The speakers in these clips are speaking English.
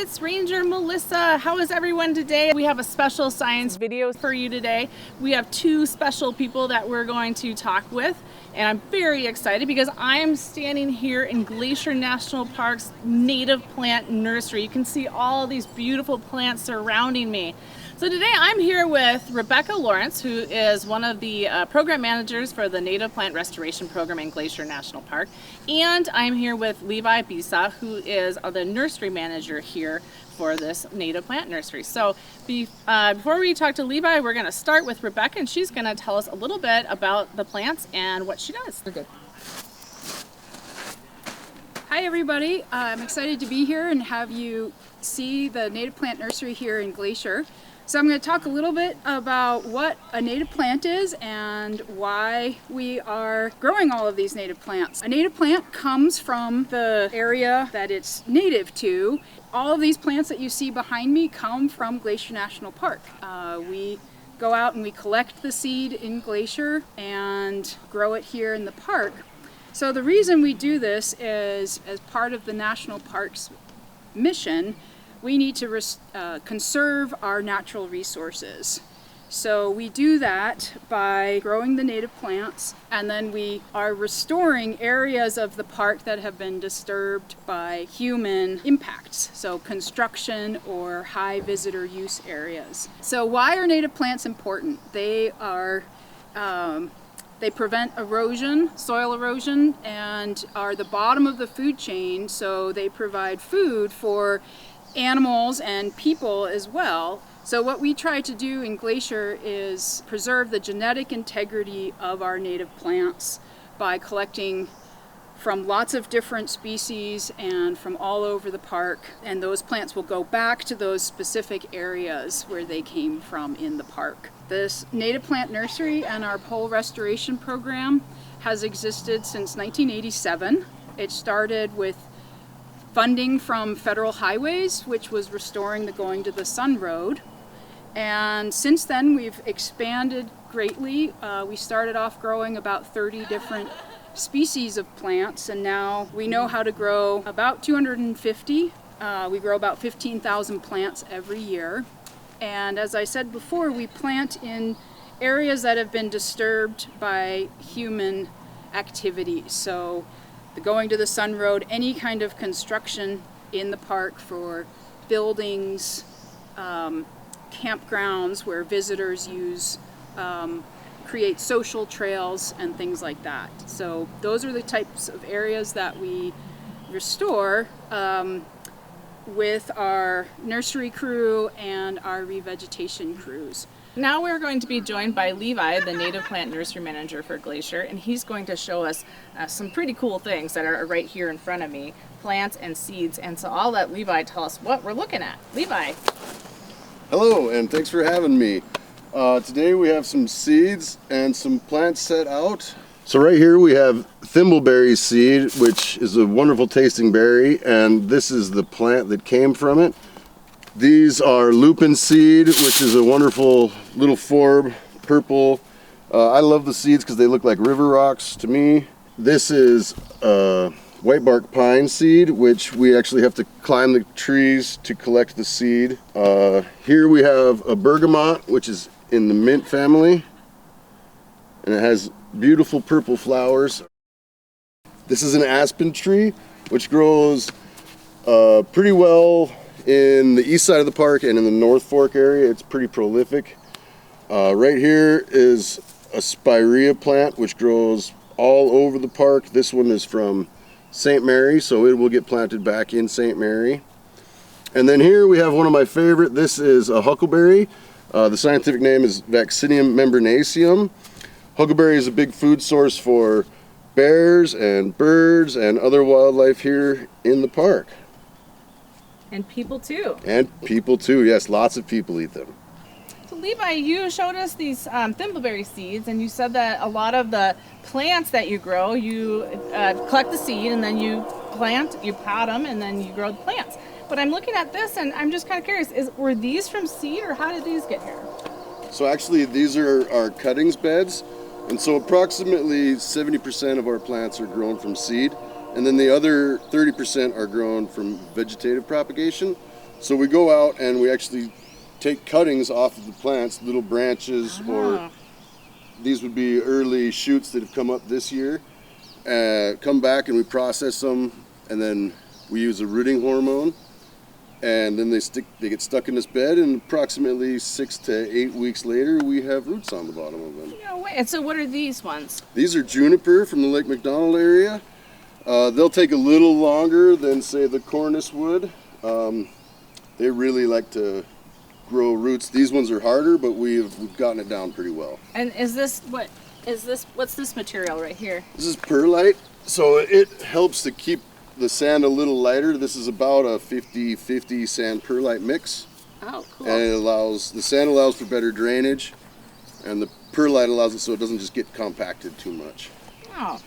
it's Ranger Melissa. How is everyone today? We have a special science video for you today. We have two special people that we're going to talk with, and I'm very excited because I'm standing here in Glacier National Park's native plant nursery. You can see all these beautiful plants surrounding me. So today I'm here with Rebecca Lawrence, who is one of the program managers for the Native Plant Restoration Program in Glacier National Park. And I'm here with Levi, who is the nursery manager here for this native plant nursery. So before we talk to Levi, we're going to start with Rebecca, and she's going to tell us a little bit about the plants and what she does. Okay. Hi everybody, I'm excited to be here and have you see the native plant nursery here in Glacier. So I'm going to talk a little bit about what a native plant is and why we are growing all of these native plants. A native plant comes from the area that it's native to. All of these plants that you see behind me come from Glacier National Park. We go out and we collect the seed in Glacier and grow it here in the park. So the reason we do this is, as part of the National Park's mission, we need to conserve our natural resources. So we do that by growing the native plants, and then we are restoring areas of the park that have been disturbed by human impacts, so construction or high visitor use areas. So why are native plants important? They prevent erosion, soil erosion, and are the bottom of the food chain, so they provide food for animals and people as well. So what we try to do in Glacier is preserve the genetic integrity of our native plants by collecting from lots of different species and from all over the park, and those plants will go back to those specific areas where they came from in the park. This native plant nursery and our pole restoration program has existed since 1987. It started with funding from federal highways, which was restoring the Going to the Sun Road. And since then, we've expanded greatly. We started off growing about 30 different species of plants, and now we know how to grow about 250. We grow about 15,000 plants every year. And as I said before, we plant in areas that have been disturbed by human activity. So the Going to the Sun Road, any kind of construction in the park for buildings, campgrounds where visitors use, create social trails and things like that. So those are the types of areas that we restore with our nursery crew and our revegetation crews. Now we're going to be joined by Levi, the native plant nursery manager for Glacier, and he's going to show us some pretty cool things that are right here in front of me, plants and seeds. And so I'll let Levi tell us what we're looking at. Levi. Hello, and thanks for having me. Today we have some seeds and some plants set out. So right here we have Thimbleberry Seed, which is a wonderful tasting berry, and this is the plant that came from it. These are lupin seed, which is a wonderful little forb, purple. I love the seeds because they look like river rocks to me. This is white bark pine seed, which we actually have to climb the trees to collect the seed. Here we have a bergamot, which is in the mint family, and it has beautiful purple flowers. This is an aspen tree, which grows pretty well in the east side of the park and in the North Fork area. It's pretty prolific. Right here is a Spirea plant, which grows all over the park. This one is from St. Mary, so it will get planted back in St. Mary. And then here we have one of my favorite. This is a huckleberry. The scientific name is Vaccinium membranaceum. Huckleberry is a big food source for bears and birds and other wildlife here in the park. And people too. And people too, yes, lots of people eat them. So Levi, you showed us these thimbleberry seeds, and you said that a lot of the plants that you grow, you collect the seed and then you plant, you pot them, and then you grow the plants. But I'm looking at this and I'm just kind of curious, were these from seed or how did these get here? So actually these are our cuttings beds, and so approximately 70% of our plants are grown from seed. And then the other 30% are grown from vegetative propagation. So we go out and we actually take cuttings off of the plants, little branches, or these would be early shoots that have come up this year, come back and we process them, and then we use a rooting hormone, and then they get stuck in this bed, and approximately 6 to 8 weeks later we have roots on the bottom of them. No way. And so what are these ones? These are juniper from the Lake McDonald area. They'll take a little longer than, say, the cornice would. They really like to grow roots. These ones are harder, but we've gotten it down pretty well. And what's this material right here? This is perlite, so it helps to keep the sand a little lighter. This is about a 50-50 sand perlite mix. Oh, cool. And the sand allows for better drainage, and the perlite allows it so it doesn't just get compacted too much. Oh,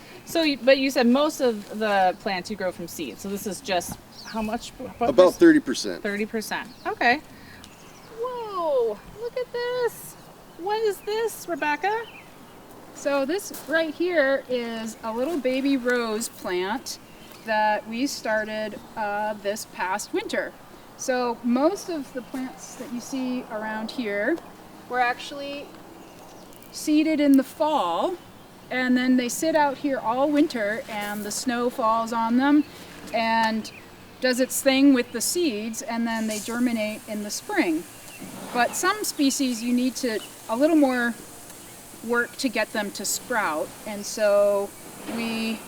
but you said most of the plants you grow from seed. So this is just how much? About 30%. 30%. Okay. Whoa! Look at this. What is this, Rebecca? So this right here is a little baby rose plant that we started this past winter. So most of the plants that you see around here were actually seeded in the fall, and then they sit out here all winter and the snow falls on them and does its thing with the seeds, and then they germinate in the spring. But some species you need a little more work to get them to sprout, and so we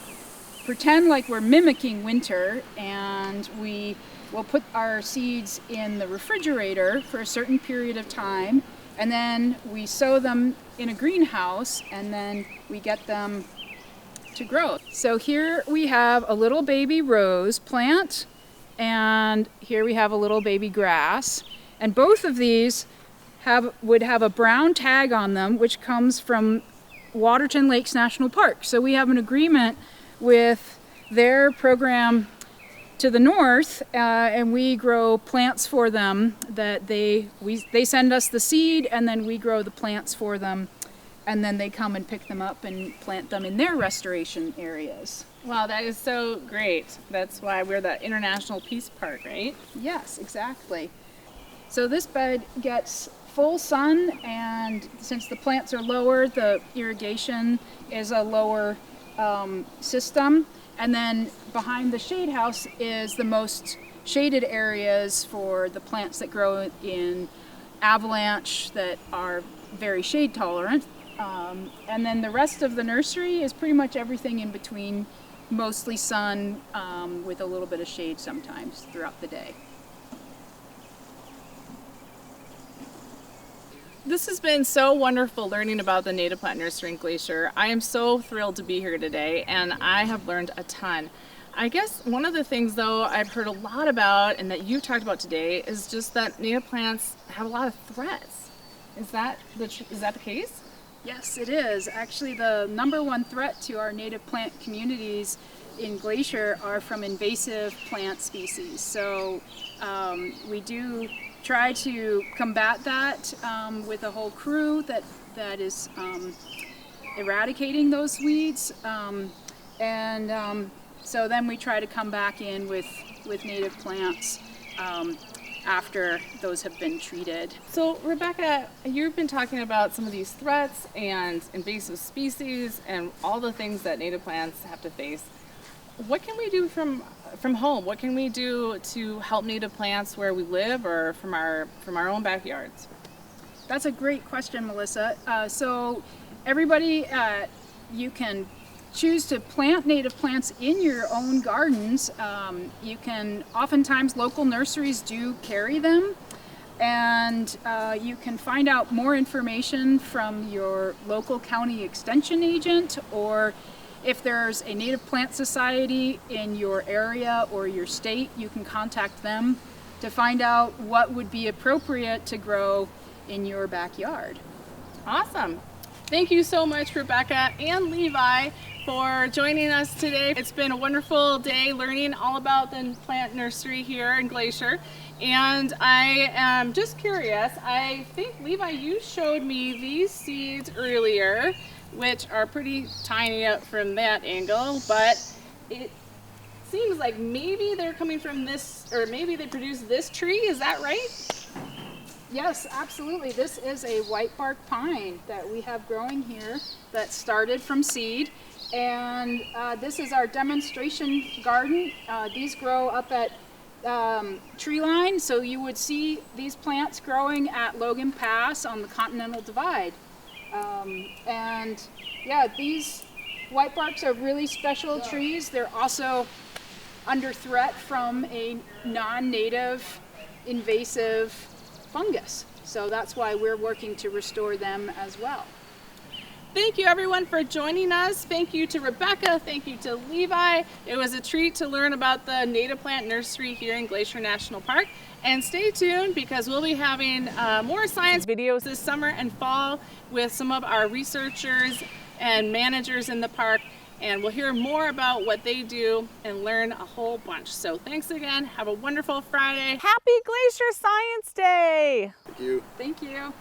pretend like we're mimicking winter, and we will put our seeds in the refrigerator for a certain period of time, and then we sow them in a greenhouse, and then we get them to grow. So here we have a little baby rose plant, and here we have a little baby grass, and both of these would have a brown tag on them, which comes from Waterton Lakes National Park. So we have an agreement with their program to the north, and we grow plants for them that they send us the seed, and then we grow the plants for them, and then they come and pick them up and plant them in their restoration areas. Wow, that is so great. That's why we're the International Peace Park, right? Yes, exactly. So this bed gets full sun, and since the plants are lower, the irrigation is a lower system. And then behind the shade house is the most shaded areas for the plants that grow in avalanche that are very shade tolerant. And then the rest of the nursery is pretty much everything in between, mostly sun with a little bit of shade sometimes throughout the day. This has been so wonderful learning about the native plant nursery in Glacier. I am so thrilled to be here today, and I have learned a ton. I guess one of the things, though, I've heard a lot about and that you've talked about today is just that native plants have a lot of threats. Is that the case? Yes, it is. Actually, the number one threat to our native plant communities in Glacier are from invasive plant species. So we do try to combat that with a whole crew that is eradicating those weeds, so then we try to come back in with native plants after those have been treated. So Rebecca, you've been talking about some of these threats and invasive species and all the things that native plants have to face. What can we do from home? What can we do to help native plants where we live or from our own backyards? That's a great question, Melissa. So everybody, you can choose to plant native plants in your own gardens. You can, oftentimes local nurseries do carry them, and you can find out more information from your local county extension agent, or if there's a native plant society in your area or your state, you can contact them to find out what would be appropriate to grow in your backyard. Awesome. Thank you so much, Rebecca and Levi, for joining us today. It's been a wonderful day learning all about the plant nursery here in Glacier. And I am just curious, I think, Levi, you showed me these seeds earlier, which are pretty tiny up from that angle, but seems like maybe they're coming from this, or maybe they produce this tree. Is that right? Yes, absolutely. This is a white bark pine that we have growing here that started from seed. And this is our demonstration garden. These grow up at tree line, so you would see these plants growing at Logan Pass on the Continental Divide. And yeah, these white barks are really special trees. They're also under threat from a non-native invasive fungus. So that's why we're working to restore them as well. Thank you everyone for joining us. Thank you to Rebecca. Thank you to Levi. It was a treat to learn about the native plant nursery here in Glacier National Park. And stay tuned because we'll be having more science videos this summer and fall with some of our researchers and managers in the park. And we'll hear more about what they do and learn a whole bunch. So thanks again. Have a wonderful Friday. Happy Glacier Science Day! Thank you. Thank you.